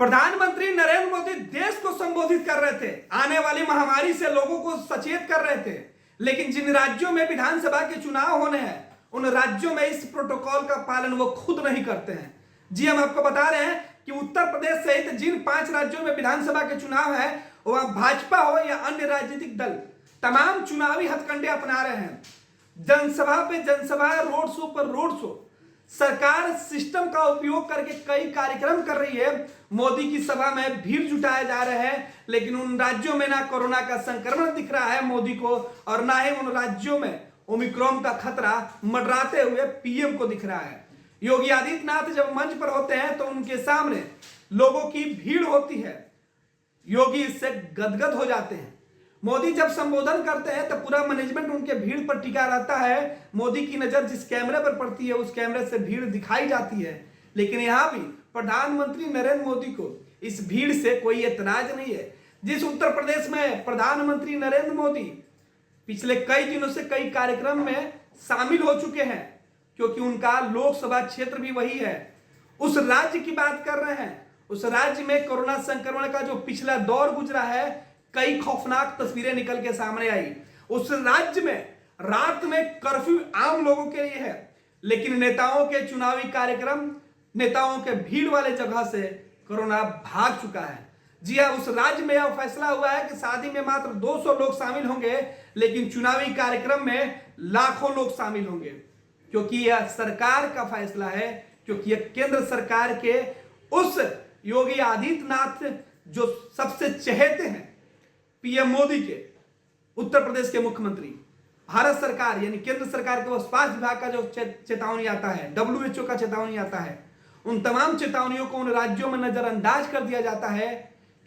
प्रधानमंत्री नरेंद्र मोदी देश को संबोधित कर रहे थे, आने वाली महामारी से लोगों को सचेत कर रहे थे। लेकिन जिन राज्यों में विधानसभा के चुनाव होने हैं उन राज्यों में इस प्रोटोकॉल का पालन वो खुद नहीं करते हैं। जी हम आपको बता रहे हैं कि उत्तर प्रदेश सहित जिन 5 राज्यों में विधानसभा के चुनाव है वह भाजपा हो या अन्य राजनीतिक दल तमाम चुनावी हथकंडे अपना रहे हैं। जनसभा पे जनसभा, रोड शो पर रोड शो, सरकार सिस्टम का उपयोग करके कई कार्यक्रम कर रही है। मोदी की सभा में भीड़ जुटाए जा रहे हैं, लेकिन उन राज्यों में ना कोरोना का संक्रमण दिख रहा है मोदी को, और ना ही उन राज्यों में ओमिक्रॉन का खतरा मंडराते हुए पीएम को दिख रहा है। योगी आदित्यनाथ जब मंच पर होते हैं तो उनके सामने लोगों की भीड़ होती है, योगी इससे गदगद हो जाते हैं। मोदी जब संबोधन करते हैं तो पूरा मैनेजमेंट उनके भीड़ पर टिका रहता है। मोदी की नजर जिस कैमरे पर पड़ती है उस कैमरे से भीड़ दिखाई जाती है। लेकिन यहां भी प्रधानमंत्री नरेंद्र मोदी को इस भीड़ से कोई एतराज नहीं है। जिस उत्तर प्रदेश में प्रधानमंत्री नरेंद्र मोदी पिछले कई दिनों से कई कार्यक्रम में शामिल हो चुके हैं, क्योंकि उनका लोकसभा क्षेत्र भी वही है, उस राज्य की बात कर रहे हैं। उस राज्य में कोरोना संक्रमण का जो पिछला दौर गुजरा है, कई खौफनाक तस्वीरें निकल के सामने आई। उस राज्य में रात में कर्फ्यू आम लोगों के लिए है, लेकिन नेताओं के चुनावी कार्यक्रम, नेताओं के भीड़ वाले जगह से कोरोना भाग चुका है। जी हां, उस राज्य में यह फैसला हुआ है कि शादी में मात्र 200 लोग शामिल होंगे, लेकिन चुनावी कार्यक्रम में लाखों लोग शामिल होंगे, क्योंकि यह सरकार का फैसला है, क्योंकि यह केंद्र सरकार के उस योगी आदित्यनाथ जो सबसे चहेते हैं पीएम मोदी के, उत्तर प्रदेश के मुख्यमंत्री, भारत सरकार यानी केंद्र सरकार के वो स्वास्थ्य विभाग का जो चेतावनी आता है, WHO का चेतावनी आता है, उन तमाम चेतावनियों को उन राज्यों में नजरअंदाज कर दिया जाता है,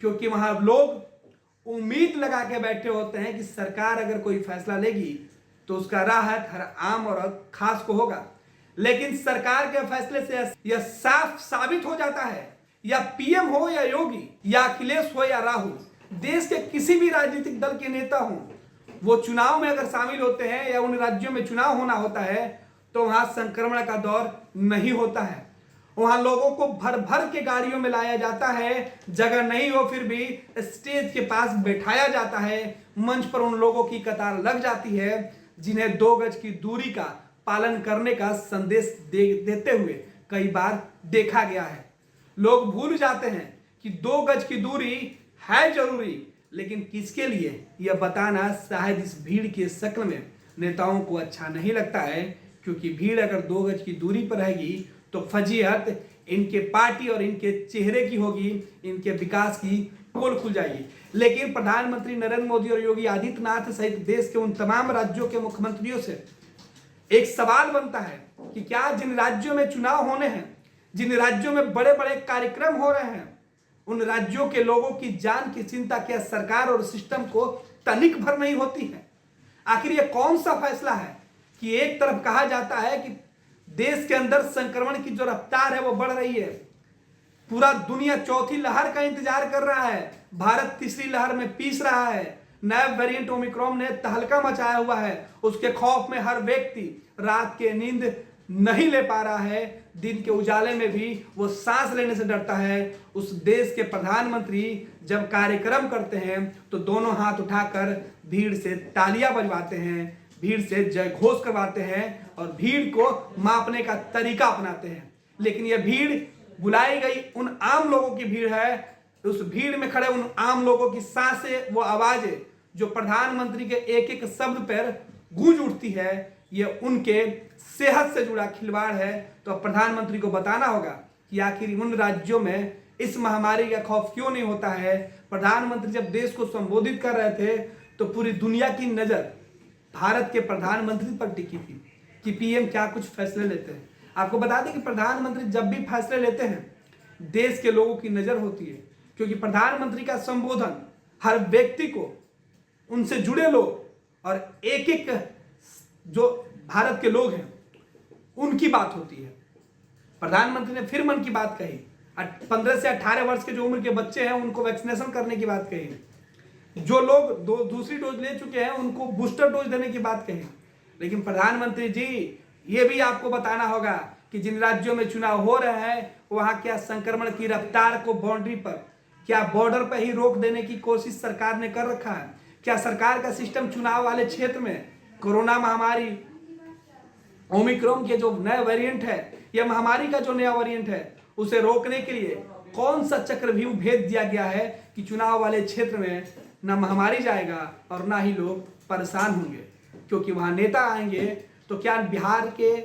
क्योंकि वहां लोग उम्मीद लगा के बैठे होते हैं कि सरकार अगर कोई फैसला लेगी तो उसका राहत हर आम और खास को होगा। लेकिन सरकार के फैसले से यह साफ साबित हो जाता है, या पीएम हो या योगी या अखिलेश हो या राहुल, देश के किसी भी राजनीतिक दल के नेता हों, वो चुनाव में अगर शामिल होते हैं या उन राज्यों में चुनाव होना होता है तो वहां संक्रमण का दौर नहीं होता है। वहां लोगों को भर भर के गाड़ियों में लाया जाता है, जगह नहीं हो फिर भी स्टेज के पास बैठाया जाता है, मंच पर उन लोगों की कतार लग जाती है जिन्हें 2 गज की दूरी का पालन करने का संदेश देते हुए कई बार देखा गया है। लोग भूल जाते हैं कि 2 गज की दूरी है जरूरी, लेकिन किसके लिए यह बताना शायद इस भीड़ की शक्ल में नेताओं को अच्छा नहीं लगता है, क्योंकि भीड़ अगर 2 गज की दूरी पर रहेगी तो फजीहत इनके पार्टी और इनके चेहरे की होगी, इनके विकास की पोल खुल जाएगी। लेकिन प्रधानमंत्री नरेंद्र मोदी और योगी आदित्यनाथ सहित देश के उन तमाम राज्यों के मुख्यमंत्रियों से एक सवाल बनता है कि क्या जिन राज्यों में चुनाव होने हैं, जिन राज्यों में बड़े बड़े कार्यक्रम हो रहे हैं, उन राज्यों के लोगों की जान की चिंता क्या सरकार और सिस्टम को तनिक भर नहीं होती है? आखिर यह कौन सा फैसला है कि एक तरफ कहा जाता है कि देश के अंदर संक्रमण की जो रफ्तार है वो बढ़ रही है, पूरा दुनिया चौथी लहर का इंतजार कर रहा है, भारत तीसरी लहर में पीस रहा है, नया वेरिएंट ओमिक्रॉन ने तहलका मचाया हुआ है, उसके खौफ में हर व्यक्ति रात के नींद नहीं ले पा रहा है, दिन के उजाले में भी वो सांस लेने से डरता है। उस देश के प्रधानमंत्री जब कार्यक्रम करते हैं तो दोनों हाथ उठाकर भीड़ से तालियां बजवाते हैं, भीड़ से जय घोष करवाते हैं और भीड़ को मापने का तरीका अपनाते हैं। लेकिन यह भीड़ बुलाई गई उन आम लोगों की भीड़ है, उस भीड़ में खड़े उन आम लोगों की सांसें, वो आवाजें जो प्रधानमंत्री के एक एक शब्द पर गूंज उठती है, ये उनके सेहत से जुड़ा खिलवाड़ है। तो प्रधानमंत्री को बताना होगा कि आखिर उन राज्यों में इस महामारी का खौफ क्यों नहीं होता है। प्रधानमंत्री जब देश को संबोधित कर रहे थे तो पूरी दुनिया की नजर भारत के प्रधानमंत्री पर टिकी थी कि पीएम क्या कुछ फैसले लेते हैं। आपको बता दें कि प्रधानमंत्री जब भी फैसले लेते हैं देश के लोगों की नजर होती है, क्योंकि प्रधानमंत्री का संबोधन हर व्यक्ति को, उनसे जुड़े लोग और एक एक जो भारत के लोग हैं उनकी बात होती है। प्रधानमंत्री ने फिर मन की बात कही, 15 से 18 वर्ष के जो उम्र के बच्चे हैं उनको वैक्सीनेशन करने की बात कही, जो लोग दूसरी डोज ले चुके हैं उनको बूस्टर डोज देने की बात कही। लेकिन प्रधानमंत्री जी ये भी आपको बताना होगा कि जिन राज्यों में चुनाव हो रहे हैं वहां क्या संक्रमण की रफ्तार को बाउंड्री पर, क्या बॉर्डर पर ही रोक देने की कोशिश सरकार ने कर रखा है? क्या सरकार का सिस्टम चुनाव वाले क्षेत्र में कोरोना महामारी, ओमिक्रॉन के जो नया वेरिएंट है या महामारी का जो नया वेरिएंट है उसे रोकने के लिए कौन सा चक्रव्यूह भेज दिया गया है कि चुनाव वाले क्षेत्र में ना महामारी जाएगा और ना ही लोग परेशान होंगे? क्योंकि वहां नेता आएंगे तो क्या बिहार के,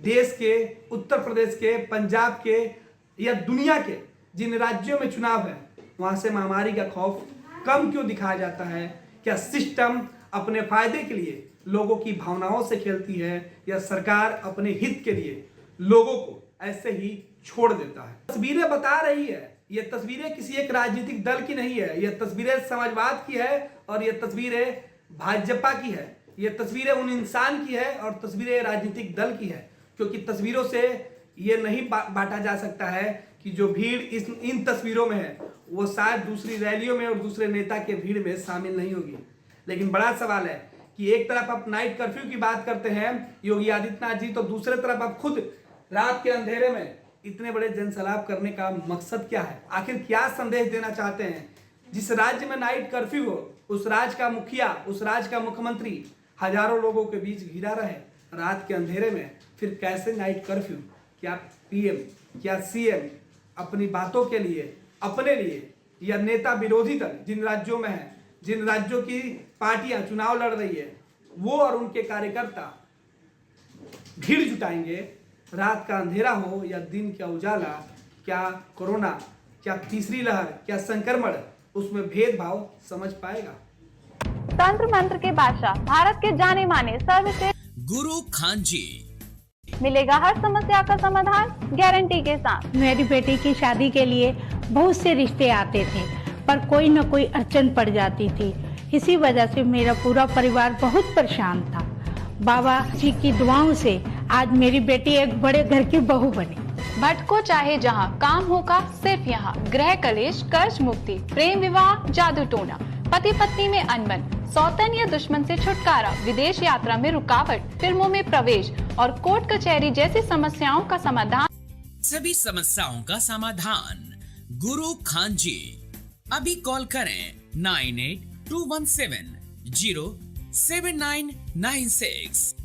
देश के, उत्तर प्रदेश के, पंजाब के या दुनिया के जिन राज्यों में चुनाव है वहां से महामारी का खौफ कम क्यों दिखाया जाता है? क्या सिस्टम अपने फायदे के लिए लोगों की भावनाओं से खेलती है या सरकार अपने हित के लिए लोगों को ऐसे ही छोड़ देता है? तस्वीरें बता रही है, ये तस्वीरें किसी एक राजनीतिक दल की नहीं है, ये तस्वीरें समाजवाद की है और ये तस्वीरें भाजपा की है, ये तस्वीरें उन इंसान की है और तस्वीरें राजनीतिक दल की है। क्योंकि तस्वीरों से ये नहीं बांटा जा सकता है कि जो भीड़ इन तस्वीरों में है वो शायद दूसरी रैलियों में और दूसरे नेता के भीड़ में शामिल नहीं होगी। लेकिन बड़ा सवाल है कि एक तरफ आप नाइट कर्फ्यू की बात करते हैं योगी आदित्यनाथ जी, तो दूसरे तरफ आप खुद रात के अंधेरे में इतने बड़े जनसैलाब करने का मकसद क्या है? आखिर क्या संदेश देना चाहते हैं? जिस राज्य में नाइट कर्फ्यू हो उस राज्य का मुखिया, उस राज्य का मुख्यमंत्री हजारों लोगों के बीच घिरा रहे रात के अंधेरे में, फिर कैसे नाइट कर्फ्यू? क्या पीएम, क्या सीएम अपनी बातों के लिए, अपने लिए या नेता विरोधी दल जिन राज्यों में है, जिन राज्यों की पार्टियां चुनाव लड़ रही है, वो और उनके कार्यकर्ता भीड़ जुटाएंगे? रात का अंधेरा हो या दिन का उजाला, क्या कोरोना, क्या तीसरी लहर, क्या संक्रमण, उसमें भेदभाव समझ पाएगा? तंत्र मंत्र के बादशाह, भारत के जाने माने सर्वश्रेष्ठ गुरु खान जी, मिलेगा हर समस्या का समाधान गारंटी के साथ। मेरी बेटी की शादी के लिए बहुत से रिश्ते आते थे पर कोई न कोई अड़चन पड़ जाती थी। इसी वजह से मेरा पूरा परिवार बहुत परेशान था। बाबा जी की दुआओं से आज मेरी बेटी एक बड़े घर की बहू बनी। भटको चाहे जहां, काम होगा सिर्फ यहाँ। गृह कलेश, कर्ज मुक्ति, प्रेम विवाह, जादू टोना, पति पत्नी में अनबन, सौतन या दुश्मन से छुटकारा, विदेश यात्रा में रुकावट, फिल्मों में प्रवेश और कोर्ट कचहरी जैसी समस्याओं का समाधान। सभी समस्याओं का समाधान गुरु खान जी। अभी कॉल करें 9821707996।